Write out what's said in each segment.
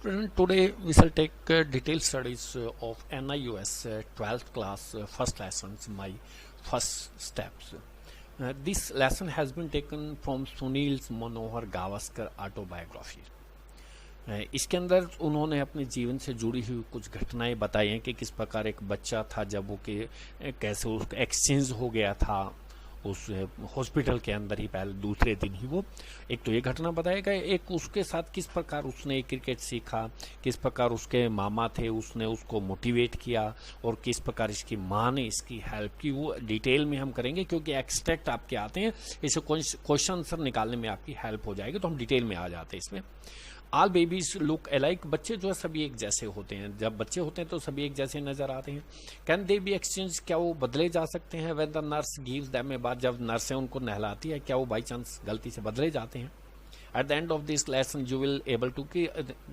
Today we shall take detailed studies of NIUS 12th class first lessons, my first steps. This lesson has been taken from Sunil Manohar Gavaskar autobiography. इसके अंदर उन्होंने अपने जीवन से जुड़ी हुई कुछ घटनाएं बताई हैं कि किस प्रकार एक बच्चा था जब वो कैसे उसका एक्सचेंज हो गया था उस हॉस्पिटल के अंदर ही पहले दूसरे दिन ही वो एक तो ये घटना बताया गया, एक उसके साथ किस प्रकार उसने क्रिकेट सीखा, किस प्रकार उसके मामा थे उसने उसको मोटिवेट किया और किस प्रकार इसकी माँ ने इसकी हेल्प की। वो डिटेल में हम करेंगे क्योंकि एक्सट्रैक्ट आपके आते हैं, इसे क्वेश्चन आंसर निकालने में आपकी हेल्प हो जाएगी, तो हम डिटेल में आ जाते हैं इसमें। ऑल बेबीज लुक अलाइक, बच्चे जो है सभी एक जैसे होते हैं, जब बच्चे होते हैं तो सभी एक जैसे नजर आते हैं। कैन दे बी एक्सचेंज, क्या वो बदले जा सकते हैं? When the nurse gives them a bath, जब नर्सें उनको नहलाती है क्या वो बाई चांस गलती से बदले जाते हैं? At the end of this lesson you will able to, कि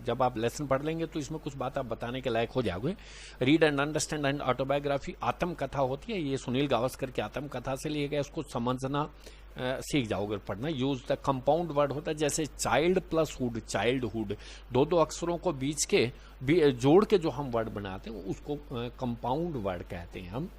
जब आप लेसन पढ़ लेंगे तो इसमें कुछ बात आप बताने के लायक हो जाओगे। Read and understand and autobiography, आत्मकथा होती है, ये सुनील गावस्कर की आत्मकथा से लिए गए, उसको समझना सीख जाओगे पढ़ना। यूज द कंपाउंड वर्ड होता है, जैसे चाइल्ड प्लस हुड, चाइल्डहुड, दो अक्षरों को बीच के जोड़ के जो हम वर्ड बनाते हैं उसको कंपाउंड वर्ड कहते हैं हम।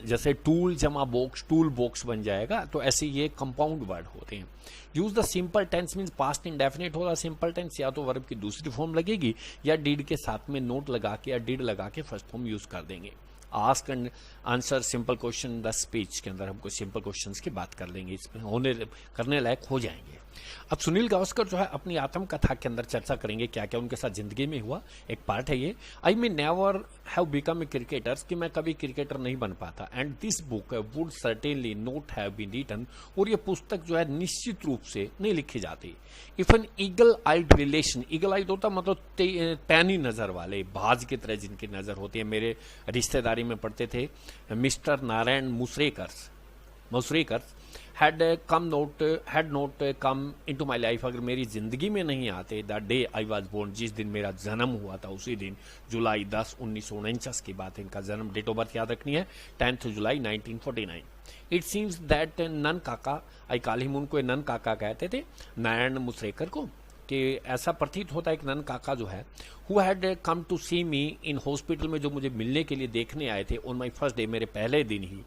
जैसे टूल जमा बॉक्स, टूल बॉक्स बन जाएगा, तो ऐसे ये कंपाउंड वर्ड होते हैं। Use the simple tense means past indefinite होगा सिंपल टेंस, या तो वर्ब की दूसरी फॉर्म लगेगी या डिड के साथ में नोट लगा के या डिड लगा के फर्स्ट फॉर्म यूज कर देंगे। Ask and answer simple question, the speech के अंदर हमको सिंपल क्वेश्चंस की बात कर लेंगे, इसमें होने करने लायक हो जाएंगे। अब सुनील गावस्कर जो है अपनी आत्मकथा के अंदर चर्चा करेंगे क्या क्या उनके साथ जिंदगी में हुआ, एक पार्ट है ये। I may never have become a cricketer, कि मैं कभी क्रिकेटर नहीं बन पाता। And this book would certainly not have been written, और ये पुस्तक जो है निश्चित रूप से नहीं लिखी जाती। If an eagle eyed relation, eagle eyed होता मतलब पैनी नजर वाले, बाज की तरह जिनकी नजर होती है। मेरे रिश्तेदारी में पढ़ते थे mister Narayan Musrekar had not come into my life, अगर मेरी जिंदगी में नहीं आते, the day I was born, जिस दिन मेरा जन्म हुआ था उसी दिन, जुलाई 10 1949 की बात है, इनका जन्म डेट ऑफ बर्थ याद रखनी है 10 जुलाई 1949। इट सीम्स दैट नन काका, आई कॉल हिम, उनको नन काका कहते थे नारायण मुसरेकर को, कि ऐसा प्रतीत होता है एक नन काका जो है, who had come to see me in hospital में, जो मुझे मिलने के लिए देखने आए थे ऑन माई फर्स्ट डे, मेरे पहले दिन ही,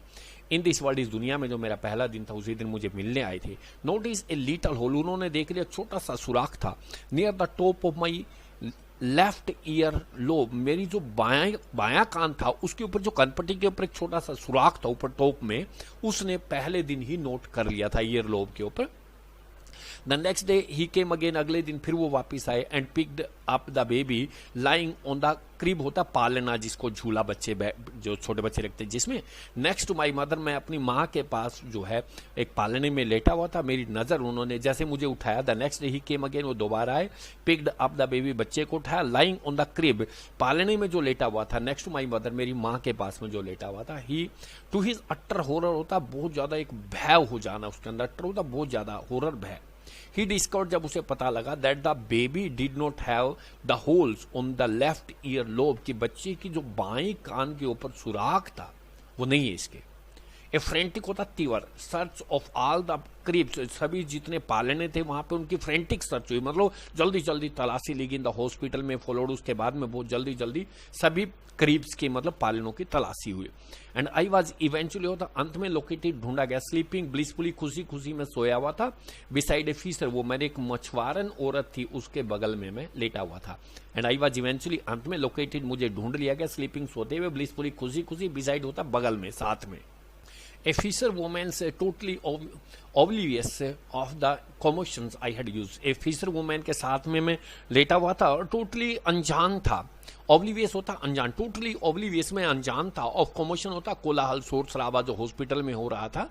इन दिस वर्ल्ड, इस दुनिया में जो मेरा पहला दिन था उसी दिन मुझे मिलने आए थे। नोटिस ए लिटल होल, उन्होंने देख लिया छोटा सा सुराख था, near the top of my left ear lobe, मेरी जो बायां कान था उसके ऊपर, जो कनपट्टी के ऊपर एक छोटा सा सुराख था ऊपर टॉप में, उसने पहले दिन ही नोट कर लिया था ईयर लोब के ऊपर। The next day he came again, अगले दिन फिर वो वापिस आए, and picked up the baby lying on the crib, होता पालना जिसको झूला बच्चे जो छोटे बच्चे रखते हैं जिसमें। नेक्स्ट टू माई मदर, मैं अपनी माँ के पास जो है एक पालने में लेटा हुआ था, मेरी नजर उन्होंने जैसे मुझे उठाया, the next day he came again, वो दोबारा आए, पिक्ड अप द बेबी, बच्चे को उठाया, लाइंग ऑन द क्रिब, पालने में जो लेटा हुआ था, नेक्स्ट टू माई मदर, मेरी माँ के पास में जो लेटा हुआ था। ही टू हिज अटर हॉरर, होता बहुत ज्यादा एक भय हो जाना उसके अंदर, अटर होता बहुत ज्यादा, हॉरर भय। He discovered, जब उसे पता लगा, that the baby did not have the holes on the left ear lobe, कि बच्चे की जो बाएं कान के ऊपर सुराख था वो नहीं है इसके। ए फ्रेंटिक होता तीवर, search of all the cribs, सभी जितने पालने थे वहां पे उनकी फ्रेंटिक सर्च हुई, मतलब जल्दी जल्दी तलाशी ली गई इन द हॉस्पिटल में, फॉलोड, उसके बाद में बहुत जल्दी जल्दी सभी क्रिब्स की मतलब पालनों की तलाशी हुई। एंड आई वॉज इवेंचुअली, होता अंत में, लोकेटेड, ढूंढा गया, स्लीपिंग ब्लिसफुली, खुशी खुशी में सोया हुआ था, बिसाइड ए फिशर, वो मेरे एक मछुआरन औरत थी उसके बगल में मैं लेटा हुआ था। एंड आई वॉज इवेंचुअली, अंत में, लोकेटेड, मुझे ढूंढ लिया गया, स्लीपिंग, सोते हुए, ब्लिसफुली, खुशी खुशी, बिसाइड होता बगल में, साथ में। A fisher woman totally oblivious of the commotions I had used. A fisher woman के साथ में मैं लेटा हुआ था और टोटली अनजान था। ऑब्लिवियस होता अनजान, टोटली ऑब्लिवियस में अनजान था। ऑफ कॉमोशन होता कोलाहल, शोर शराबा जो हॉस्पिटल में हो रहा था।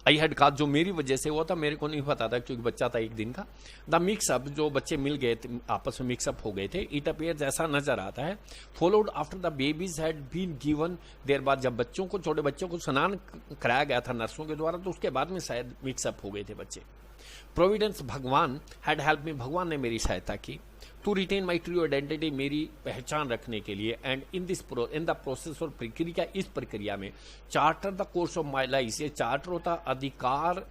आई हैड कहा, जो मेरी वजह से हुआ था, मेरे को नहीं पता था क्योंकि बच्चा था एक दिन का। द मिक्सअप, जो बच्चे मिल गए थे, आपस में मिक्सअप हो गए थे। इट अपीयर्स, ऐसा नजर आता है। Followed after the babies had been given, देर बाद जब बच्चों को, छोटे बच्चों को स्नान कराया गया था नर्सों के द्वारा, तो उसके बाद में शायद मिक्सअप हो गए थे बच्चे। प्रोविडेंस, भगवान हैड हेल्प मी, भगवान ने मेरी सहायता की। To retain my true identity, मेरी पहचान रखने के लिए। एंड इन द प्रोसेस, और प्रक्रिया, इस प्रक्रिया में, charter the course of my life, ये चार्टर होता अधिकार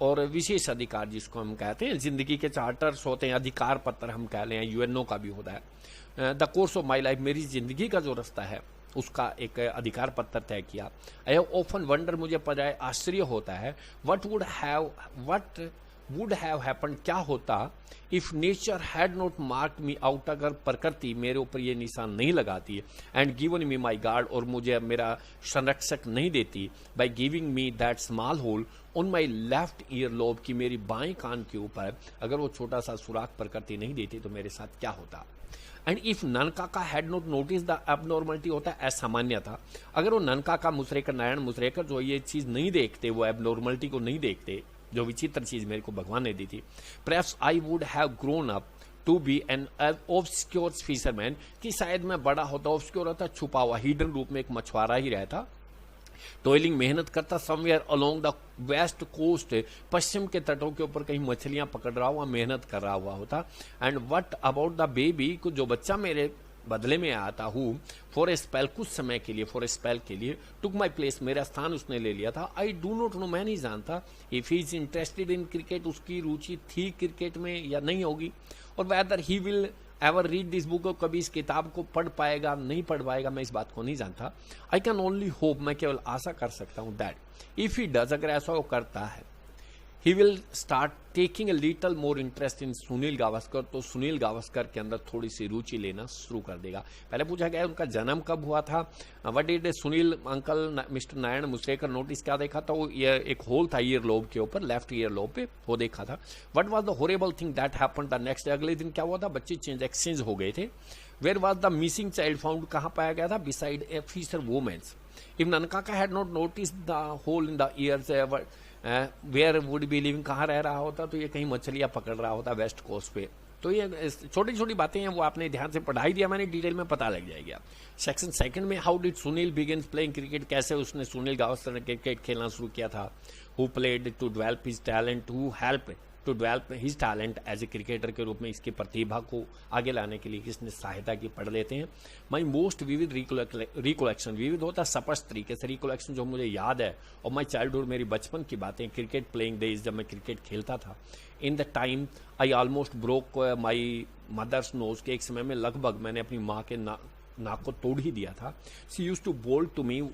और विशेष अधिकार जिसको हम कहते हैं, जिंदगी के चार्टर्स होते हैं, अधिकार पत्र हम कह लें, यूएनओ का भी होता है। The course of my life, मेरी जिंदगी का जो रास्ता है उसका एक अधिकार पत्र तय किया। आई हैव ऑफन वंडर, मुझे पराए आश्चर्य होता है, वट वुड हैव हैपन, क्या होता if nature had not mark me out, अगर प्रकृति मेरे ऊपर ये निशान नहीं लगाती and given me my guard, और मुझे मेरा संरक्षक नहीं देती, by giving me that small hole on my left ear lobe, की मेरी बाएं कान के ऊपर अगर वो छोटा सा सुराख प्रकृति नहीं देती तो मेरे साथ क्या होता। And if Nankaka had not notice the abnormality, होता है असामान्यता, अगर वो ननकाका मुसरेकर, नारायण मुसरेकर जो ये चीज नहीं देखते, वो एबनॉर्मलिटी को नहीं देखते, जो विचित्र चीज मेरे को भगवान ने दी थी, perhaps I would have grown up to be an obscure fisherman, कि शायद मैं बड़ा होता, ऑब्सक्योर होता, छुपा हुआ, हिडन रूप में एक मछुआरा ही रहता, टॉयलिंग, मेहनत करता, somewhere along the west coast, पश्चिम के तटों के ऊपर कहीं मछलियां पकड़ रहा हुआ, मेहनत कर रहा हुआ होता। And what about the baby, को जो बच्चा मेरे बदले में आता हूँ, फॉर ए स्पेल, कुछ समय के लिए, फॉर ए स्पेल के लिए, टुक माई प्लेस, मेरा स्थान उसने ले लिया था। आई डू नॉट नो, मैं नहीं जानता, if he is interested in cricket, उसकी रुचि थी क्रिकेट में या नहीं होगी, और weather he will ever read this book, कभी इस किताब को पढ़ पाएगा नहीं पढ़ पाएगा, मैं इस बात को नहीं जानता। आई कैन ओनली होप, मैं केवल आशा कर सकता हूँ, दैट इफ ही डज, अगर ऐसा वो करता है, he will start taking a little more interest in Sunil Gavaskar, तो सुनील गावस्कर के अंदर थोड़ी सी रुचि लेना शुरू कर देगा। पहले पूछा गया उनका जन्म कब हुआ था, what did Sunil uncle mister Narayan Musrekar notice, क्या देखा था, वो ये एक होल था ईयर लोब के ऊपर, लेफ्ट ईयर लोब पे, वो देखा था। What was the horrible thing that happened the next day, अगले दिन क्या हुआ था, बच्चे एक्सचेंज हो गए थे। Where was the missing child found, कहाँ पाया गया था, beside a fisher women's. If Nankaka had not notice the hole in the ears, where would be living, कहाँ रह रहा होता, तो ये कहीं मछलियां पकड़ रहा होता वेस्ट कोस्ट पे। तो ये छोटी छोटी बातें हैं, वो आपने ध्यान से पढ़ाई दिया मैंने, डिटेल में पता लग जाएगी। सेक्शन सेकंड में, how did Sunil begin playing cricket, कैसे उसने सुनील गावस्कर ने क्रिकेट खेलना शुरू किया था। Who played to develop his talent, who help to develop his talent as a cricketer के रूप में इसकी प्रतिभा को आगे लाने के लिए किसने सहायता की, पढ़ लेते हैं। माई मोस्ट विविड रिकोलेक्शन, विविध होता है स्पष्ट तरीके से, रिकोलेक्शन जो मुझे याद है, और माई चाइल्डहुड, मेरी बचपन की बातें, क्रिकेट प्लेइंग डेज, जब मैं क्रिकेट खेलता था। In the time I almost broke my mother's nose, के एक समय में लगभग मैंने अपनी माँ के नाक को तोड़ ही दिया था। सी यूज टू बोल टू मी,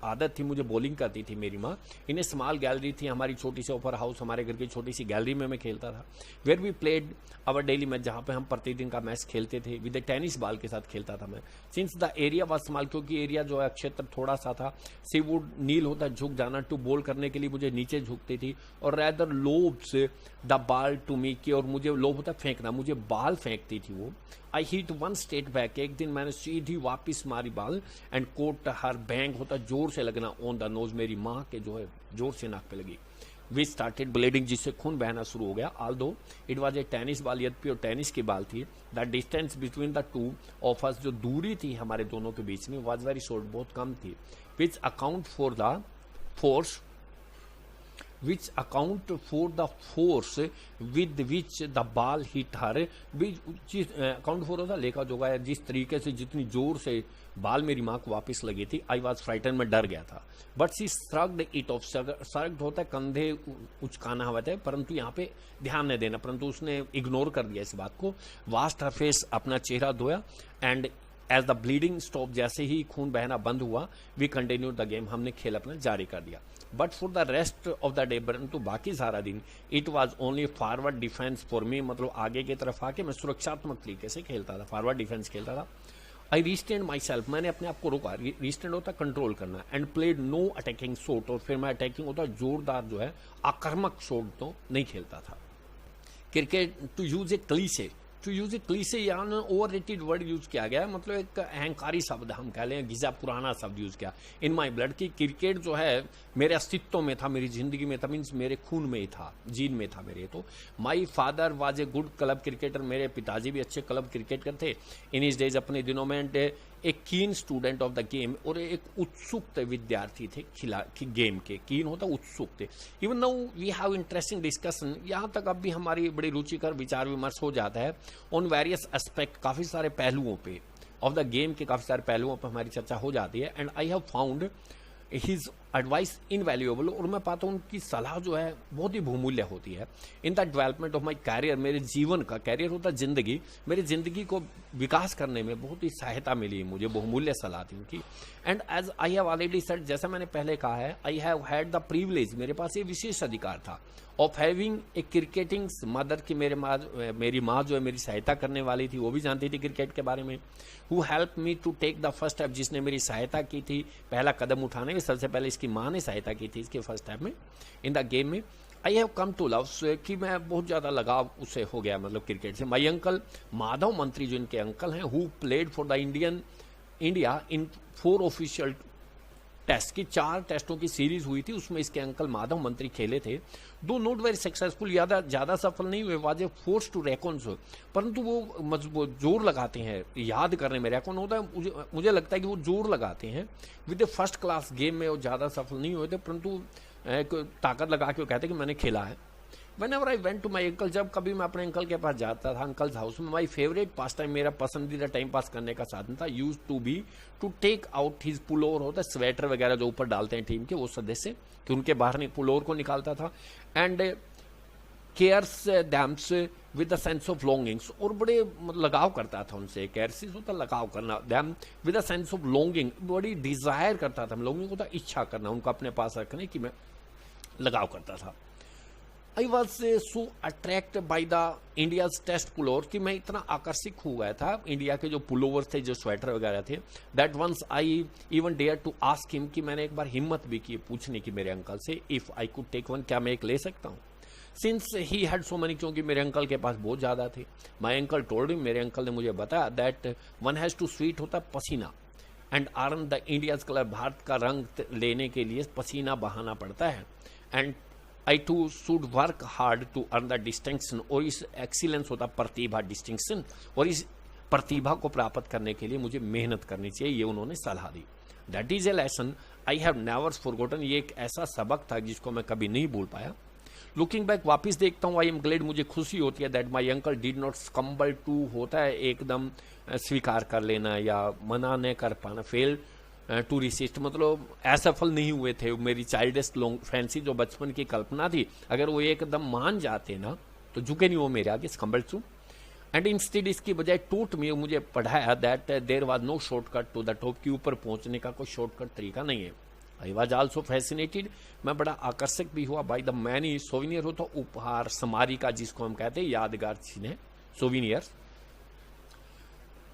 आदत थी, मुझे बॉलिंग करती थी मेरी माँ। इन्हें स्मॉल गैलरी थी, हमारी छोटी सी ओपर हाउस, हमारे घर की छोटी सी गैलरी में मैं खेलता था। Where we played our daily match, जहाँ पे हम प्रतिदिन का मैच खेलते थे, विद ए टेनिस बॉल के साथ खेलता था मैं। Since the area was small, क्योंकि एरिया जो है क्षेत्र थोड़ा सा था, सी वुड नील होता, झुक जाना, टू बॉल करने के लिए मुझे नीचे झुकती थी, और rather lobs the ball to me, की, और मुझे लोब होता फेंकना, मुझे बॉल फेंकती थी वो। I hit one straight back, एक दिन मैंने सीधी वापिस मारी बॉल, एंड कोट हर बैंग होता, जोर से लगना, ऑन द नोज, मेरी माँ के जो है जोर से नाक पे लगी। विच स्टार्टेड ब्लीडिंग, जिससे खून बहना शुरू हो गया। Although it was a tennis ball, यद्यपि टेनिस की बॉल थी। The distance between the two of us, जो दूरी थी हमारे दोनों के बीच में, वाज वेरी शॉर्ट, बहुत कम थी। Which account for the force with which the ball hit her, account for होता लेखा जोगा, जिस तरीके से, जितनी जोर से बाल मेरी माँ को वापस लगी थी। आई वॉज फ्राइटन, में डर गया था। But she shrugged it off, shrugged होता है कंधे उचकाना होता है, परंतु यहाँ पे ध्यान नहीं देना, परंतु उसने इग्नोर कर दिया इस बात को। वास्ट हर फेस, अपना चेहरा धोया, and as the bleeding stop, जैसे ही खून बहना बंद हुआ, वी कंटिन्यू द गेम, हमने खेल अपना जारी कर दिया। But for the rest of the day, परंतु बाकी सारा दिन, it was only forward defence for me, मतलब आगे की तरफ आके मैं सुरक्षात्मक तरीके से खेलता था, फॉरवर्ड डिफेंस खेलता था। आई रिस्टेंड माई सेल्फ, मैंने अपने आप को रोका, रिस्टेंड होता कंट्रोल करना, and played no attacking shot, और फिर मैं अटैकिंग होता जोरदार जो है आक्रामक शॉट तो नहीं खेलता था। Cricket to use a cliche यानी ओवर रेटेड वर्ड यूज किया गया है, मतलब एक अहंकारी शब्द हम कह लें, घिसा पुराना शब्द यूज किया। इन माई ब्लड, की क्रिकेट जो है मेरे अस्तित्व में था, मेरी जिंदगी में था, मीन्स मेरे खून में ही था, जीन में था मेरे। तो my father was a good club cricketer, मेरे पिताजी भी अच्छे क्लब क्रिकेटर थे। इन हिज डेज, अपने दिनों में, एक कीन स्टूडेंट ऑफ द गेम, और एक उत्सुक विद्यार्थी थे गेम के, कीन होता उत्सुक थे। Even now we have interesting discussion, यहाँ तक अब भी हमारी बड़ी रुचिकर विचार विमर्श हो जाता है ऑन वेरियस एस्पेक्ट, काफी सारे पहलुओं पे ऑफ द गेम के, काफी सारे पहलुओं पर हमारी चर्चा हो जाती है। And I have found his advice invaluable, और मैं पाता हूँ उनकी सलाह जो है बहुत ही बहुमूल्य होती है in the development of my career. मेरे जीवन का, कैरियर होता है जिंदगी, मेरी जिंदगी को विकास करने में बहुत ही सहायता मिली, मुझे बहुमूल्य सलाह थी उनकी। And as I have already said, जैसा मैंने पहले कहा है, I have had the privilege, मेरे पास ये विशेष अधिकार था, of having a cricketing mother, की मेरी माँ जो है मेरी सहायता करने वाली थी, वो भी जानती थी क्रिकेट के बारे में। Who help me to take the first step, जिसने मेरी सहायता की थी पहला कदम उठाने में, सबसे पहले इसकी माँ ने सहायता की थी इसके फर्स्ट स्टेप में इन द गेम में। I have come to love, कि मैं बहुत ज़्यादा लगाव उससे हो गया, मतलब क्रिकेट से। माई अंकल माधव मंत्री, जो इनके अंकल हैं, who played for the India in 4 official test की 4 टेस्टों की सीरीज हुई थी, उसमें इसके अंकल माधव मंत्री खेले थे। दो नॉट वेरी सक्सेसफुल, ज़्यादा सफल नहीं हुए, was a force to reckons, परंतु वो जोर लगाते हैं याद करने में। रेकॉन होता है, मुझे लगता है कि वो जोर लगाते हैं with A first class game में, वो ज़्यादा सफल नहीं हुए थे, परंतु ताकत लगा के वो कहते हैं कि मैंने खेला है। Whenever I went to my uncle, जब कभी मैं अपने अंकल के पास जाता था, अंकल्स हाउस में, माई फेवरेट पास टाइम, मेरा पसंदीदा टाइम पास करने का साधन था, use to be to take out his pullover, होता है स्वेटर वगैरह जो ऊपर डालते हैं टीम के वो सदस्य, कि उनके बाहर पुलोवर को निकालता था। And cares them with the sense of longings, और बड़े लगाव करता था उनसे। केयर्सिस होता लगाव करना, them with the sense of longing, बड़ी डिजायर करता था। लॉन्गिंग होता इच्छा करना, उनको अपने पास रखने की मैं लगाव करता था। I was so attract by the India's test pullover, कि मैं इतना आकर्षित हो गया था इंडिया के जो पुलोवर थे, जो स्वेटर वगैरह थे, that once I even dare to ask him, कि मैंने एक बार हिम्मत भी की पूछने की मेरे अंकल से, if I could take one, क्या मैं एक ले सकता हूँ। Since he had so many, क्योंकि मेरे अंकल के पास बहुत ज़्यादा थे। माई अंकल टोल्ड हिम, मेरे अंकल ने मुझे बताया, that one has to sweat, होता पसीना, and earn the India's colour, भारत का रंग लेने के लिए पसीना बहाना पड़ता है। And I too should work hard to earn the distinction, और इस एक्सीलेंस होता प्रतिभा, डिस्टिंक्शन, और इस प्रतिभा को प्राप्त करने के लिए मुझे मेहनत करनी चाहिए, ये उन्होंने सलाह दी। That is a lesson I have never forgotten, ये एक ऐसा सबक था जिसको मैं कभी नहीं भूल पाया। लुकिंग बैक, वापस देखता हूँ, आई एम ग्लेड, मुझे खुशी होती है, that my uncle did not scramble to, होता है एकदम स्वीकार कर लेना या मना न कर पाना, फेल टू रिसिस्ट, मतलब असफल नहीं हुए थे। मेरी चाइल्डिश लॉन्ग फैंसी जो बचपन की कल्पना थी, अगर वो एकदम मान जाते ना तो झुके नहीं वो मेरे आगे, स्कम्बल टू। एंड इंस्टेड, इसकी बजाय टूट में मुझे पढ़ाया that there was no shortcut to the top, के ऊपर पहुंचने का कोई शॉर्टकट तरीका नहीं है। आई वॉज ऑल्सो फैसिनेटेड, मैं बड़ा आकर्षक भी हुआ बाई द मैनी सोविनियर, होता उपहार, स्मारिका जिसको हम कहते हैं, यादगार चीजें, सोविनियर्स।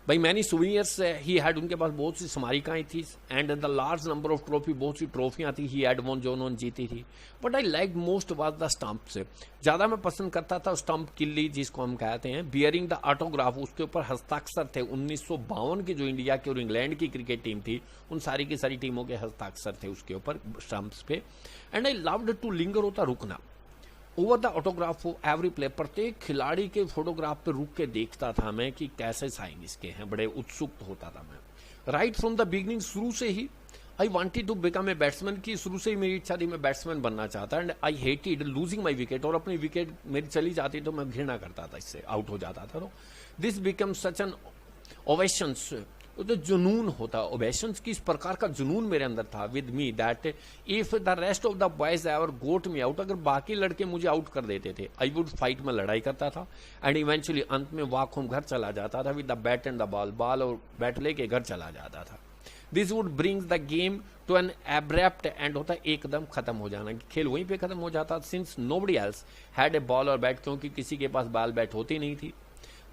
भाई मैनी सोविनियर्स ही हैड, उनके पास बहुत सी स्मारिकाएं थी। And the large number of trophy, बहुत सी ट्रॉफियां थी, ही हैड वन, जो उन्होंने जीती थी। But I like most was the stump, से ज़्यादा मैं पसंद करता था स्टंप किल्ली जिसको हम कहते हैं, बियरिंग द ऑटोग्राफ, उसके ऊपर हस्ताक्षर थे। 1952 की जो इंडिया की और इंग्लैंड की क्रिकेट टीम थी, उन सारी की सारी टीमों के हस्ताक्षर थे उसके ऊपर, स्टंप्स पे। And I loved to linger, होता रुकना, over the autograph of every player, प्रत्येक खिलाड़ी के फोटोग्राफ पे रुक के देखता था मैं कि कैसे साइन इसके हैं, बड़े उत्सुक होता था मैं। राइट फ्रॉम द बिगनिंग, शुरू से ही I wanted to become a batsman, की शुरू से ही मेरी इच्छा थी मैं बैट्समैन बनना चाहता। And I hated losing my wicket, और अपनी विकेट मेरी चली जाती तो मैं घृणा करता था, इससे आउट हो जाता था। तो दिस बिकम सच एन ओवेशंस, तो जुनून होता, ओवेशंस की इस प्रकार का जुनून मेरे अंदर था with me, that if the rest of the boys ever got me out, अगर बाकी लड़के मुझे आउट कर देते थे, आई वुड फाइट, में लड़ाई करता था। एंड इवेंचुअली अंत में वॉक होम, घर चला जाता था with the bat and the ball, ball और बैट लेके घर चला जाता था। This would brings the game to an abrupt end, होता एकदम खत्म हो जाना, खेल वहीं पे खत्म हो जाता, since nobody else had a ball और बैट, क्योंकि किसी के पास बॉल बैट होती नहीं थी।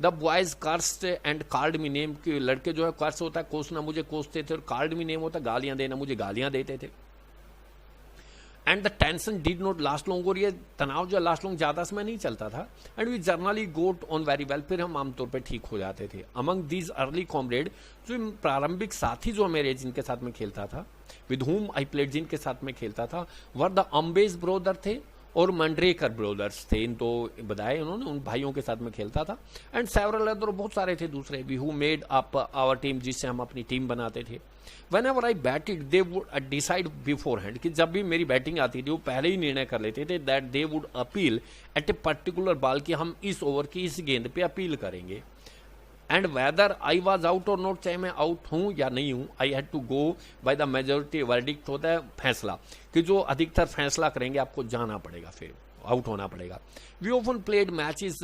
The boys cursed and called me name, के लड़के जो है कर्स होता है कोसना, मुझे कोसते थे, और कॉल्ड मी नेम होता गालियां देना, मुझे गालियां देते थे। And the tension did not last long, और ये तनाव जो लास्ट लॉन्ग ज्यादा समय नहीं चलता था। And we generally got on very well, फिर हम आमतौर पर ठीक हो जाते थे। अमंग दीज अर्ली कॉमरेड, जो प्रारंभिक साथी जो मेरे जिनके साथ में खेलता था, विद हुम आई प्लेड, जिनके साथ में खेलता था, वर द अम्बेज ब्रोदर थे और मंडरेकर ब्रदर्स थे, इन तो बताए उन्होंने, उन भाइयों के साथ में खेलता था। एंड सेवरल अदर, बहुत सारे थे दूसरे भी, who made up our team, जिससे हम अपनी टीम बनाते थे। Whenever I batted they would decide beforehand, कि जब भी मेरी बैटिंग आती थी वो पहले ही निर्णय कर लेते थे, that they would appeal at a particular ball, कि हम इस ओवर की इस गेंद पे अपील करेंगे। And whether I was out और नॉट, चाहे मैं आउट हूं या नहीं हूं, I had to go by the majority verdict होता है फैसला, कि जो अधिकतर फैसला करेंगे आपको जाना पड़ेगा, फिर आउट होना पड़ेगा. We often played matches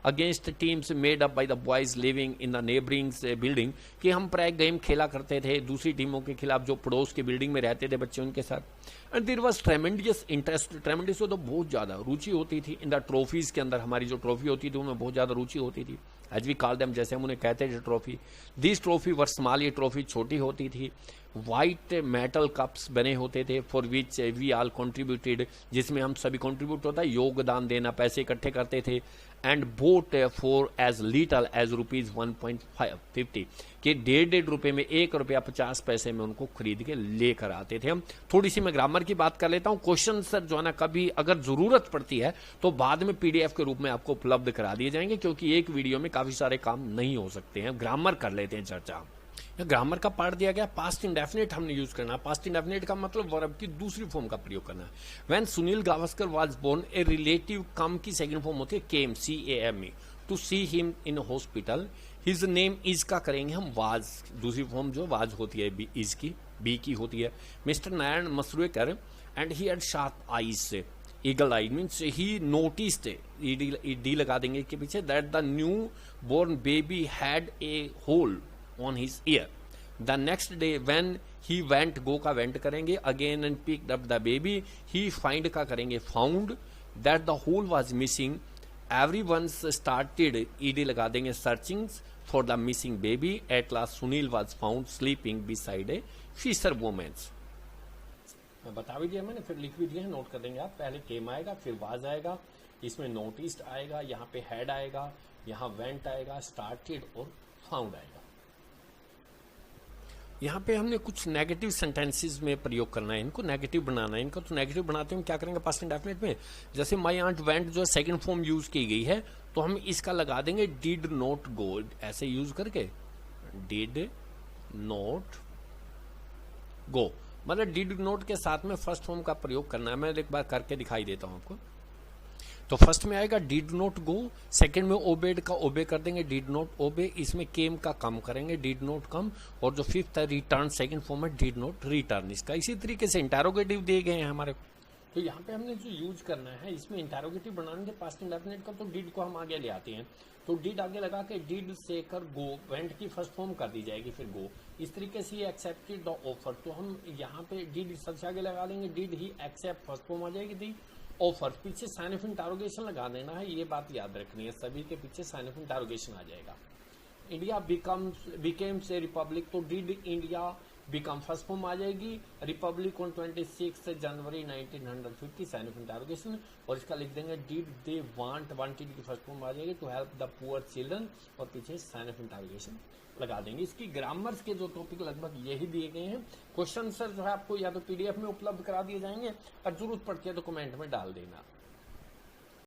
against teams made up by the boys living in the neighbouring building, कि हम प्राय गेम खेला करते थे दूसरी टीमों के खिलाफ जो पड़ोस की बिल्डिंग में रहते थे बच्चे उनके साथ. And there was tremendous interest, tremendous तो बहुत ज़्यादा रुचि होती थी इन द ट्रॉफीज के अंदर, हमारी जो ट्रॉफी होती थी उनमें बहुत ज़्यादा रुचि होती थी. एज वी कॉल देम, जैसे हम उन्हें कहते थे trophy. This trophy were small, ये ट्रॉफी छोटी होती थी. वाइट मेटल कप्स बने होते थे for which we all contributed, जिसमें हम सभी कंट्रीब्यूट होता है योगदान देना, पैसे इकट्ठे करते थे. And bought for as little as ₹1.50 के 1.5 रुपये में, ₹1.50 में उनको खरीद के लेकर आते थे हम. थोड़ी सी मैं ग्रामर की बात कर लेता हूँ. क्वेश्चन सर जो है ना कभी अगर जरूरत पड़ती है तो बाद में PDF के रूप में आपको उपलब्ध करा दिए जाएंगे, क्योंकि एक वीडियो में काफी सारे काम नहीं हो सकते हैं. ग्रामर कर लेते हैं चर्चा. ग्रामर का पार्ट दिया गया, पास्ट इंडेफिनिट हमने यूज करना है. पास्ट इंडेफिनिट का मतलब वर्ब की दूसरी फॉर्म का प्रयोग करना है. When Sunil Gavaskar was born, a relative come की सेकंड फॉर्म होती है came, CAME, to see him in hospital. His name is का करेंगे हम वाज, दूसरी फॉर्म जो वाज होती है इज की, बी की होती है. Mister Narayan Masurkar and he had sharp eyes, eagle eye means he noticed, D लगा देंगे के पीछे, that the new born baby had a hole on his ear. The next day when he went, go का went करेंगे again and picked up the baby, he find का करेंगे found, that the hole was missing. Everyone started, ED लगा देंगे, searching for the missing baby. At last Sunil was found sleeping beside a fisherwoman. बता भी दिया मैंने, फिर लिख भी दिया है, नोट कर देंगे आप. पहले केम आएगा, फिर वाज आएगा, इसमें नोटिस्ड आएगा, यहाँ पे हैड आएगा, यहाँ वेंट आएगा, स्टार्टेड और फाउंड आएगा. यहाँ पे हमने कुछ नेगेटिव सेंटेंसेस में प्रयोग करना है, इनको नेगेटिव बनाना है. इनको तो नेगेटिव बनाते हैं क्या करेंगे पास्ट इंडेफिनिट में. जैसे माई आंट वेंट जो सेकंड फॉर्म यूज की गई है, तो हम इसका लगा देंगे डिड नॉट गो, ऐसे यूज करके डिड नॉट गो, मतलब डिड नॉट के साथ में फर्स्ट फॉर्म का प्रयोग करना है. मैं एक बार करके दिखाई देता हूं आपको. तो फर्स्ट में आएगा डिड नॉट गो, सेकंड में ओबेड का ओबे कर देंगे, डिड नॉट ओबे. इसमें केम का कम करेंगे, डिड नॉट कम. और जो फिफ्थ है रिटर्न, सेकंड फॉर्म है डिड नॉट रिटर्न. इसका इसी तरीके से इंटरोगेटिव दिए गए हैं हमारे. तो यहाँ पे हमने जो यूज करना है, इसमें इंटरोगेटिव बनाने के पास्ट इंडेफिनिट का, तो डिड को हम आगे ले आते हैं. तो डिड आगे लगा के डिड से कर गो, वेंट की फर्स्ट फॉर्म कर दी जाएगी, फिर गो. इस तरीके से ये एक्सेप्टेड द ऑफर, तो हम यहाँ पे डिड सबसे आगे लगा देंगे, did he accept, first form आ जाएगी थी. ऑफर पीछे साइन ऑफ इंटरोगेशन लगा देना है, ये बात याद रखनी है, सभी के पीछे साइन ऑफ इंटरोगेशन आ जाएगा. इंडिया बिकेम्स ए रिपब्लिक, तो did India become first form आ जाएगी, republic on 26 January 1950, sign of interrogation. और इसका लिख देंगे डिड दे वांटेड की फर्स्ट फॉर्म आ जाएगी, to help the poor children, और पीछे साइन ऑफ इंटरोगेशन लगा देंगे. इसकी ग्रामर्स के जो टॉपिक लगभग यही दिए गए हैं. क्वेश्चन सर जो है आपको या तो PDF में उपलब्ध करा दिए जाएंगे, और जरूरत पड़ती है तो कमेंट में डाल देना.